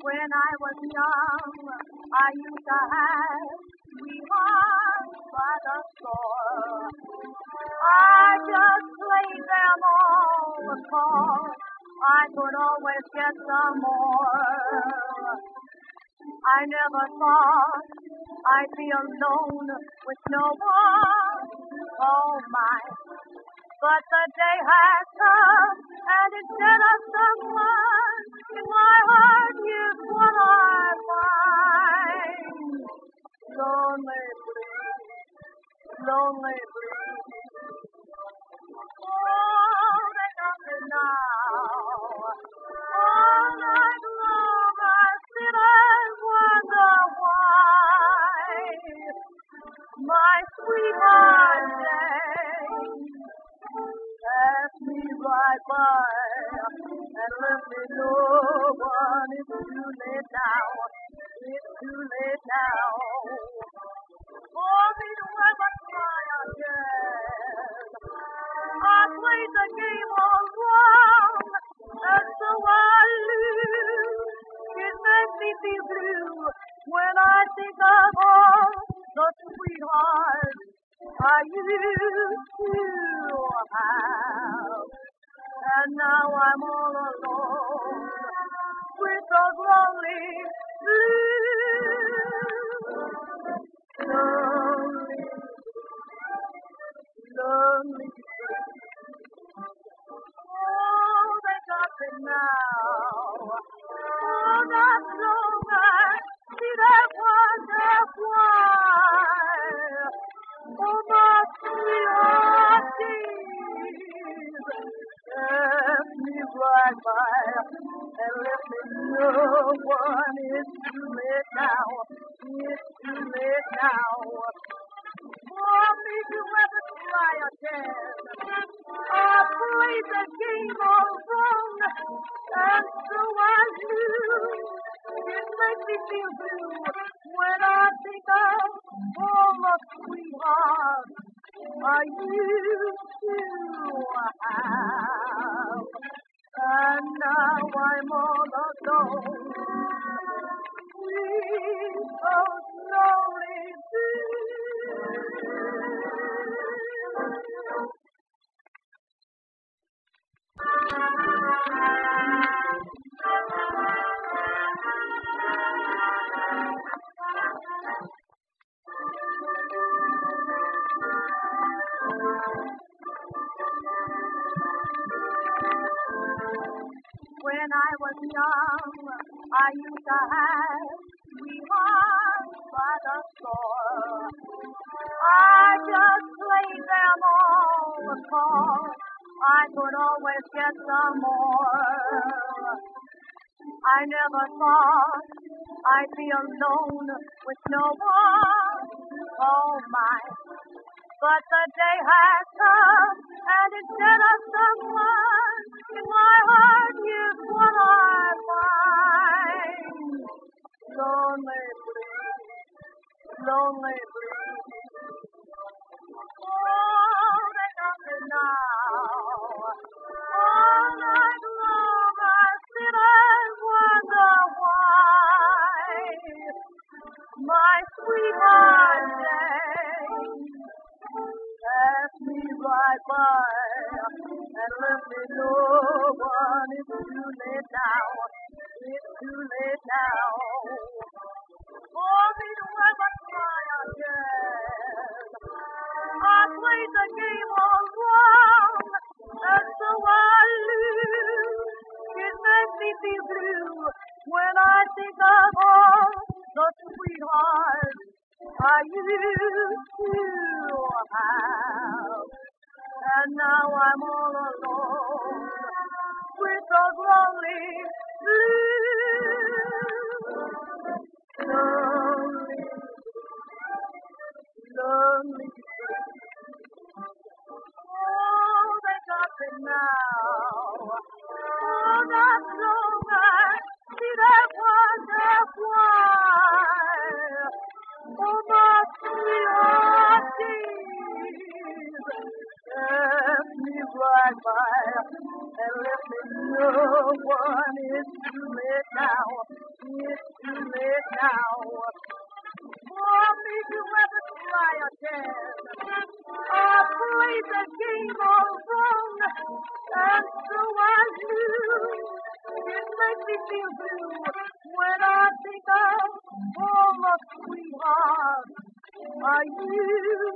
When I was young, I used to have sweethearts by the store. I just played them all because I could always get some more. I never thought I'd be alone with no one. Oh my, but the day has come, and instead of someone in my heart, here's what I find. Lonely breeze, lonely breeze. Oh, they got me now. All night long I sit and wonder why my sweetheart Jane passed me right by and left me no one. It's too late now. It's too late now for me to ever try again. I played the game all wrong, and so I lose. It makes me feel blue when I think of all the sweethearts I used to have. And now I'm all alone with those lonely blues. Lonely, lonely. Oh, they got me now. Oh, not long I see that wonder why. Oh, my sweetheart Jesus left me right by and left me no one. It's too late now. It's too late now for me to ever try again. I played the game all wrong, and so I lose. It makes me feel blue when I think of all the sweethearts I used to have. And now I'm all alone. Please, oh, slowly, when I was young, I used to have sweethearts by the store. I just played them all because I could always get some more. I never thought I'd be alone with no one. Oh my, but the day has come, and instead of someone in my heart, here's what I find. Lonely breeze, lonely breeze. Oh, they got me now. All night long I sit and wonder why my sweetheart Jane passed me right by and left me no one. It's too late now. It's too late now for me to ever try again. I played the game all wrong, and so I lose. It makes me feel blue when I think of all the sweethearts I used to have. And now I'm all alone with those lonely blues. Lonely, lonely. Oh, they got me now. Oh, not long I And listen, no one, it's too late now. It's too late now for me to ever try again. I played the game all wrong, and so I knew. It makes me feel blue when I think of all the sweethearts I used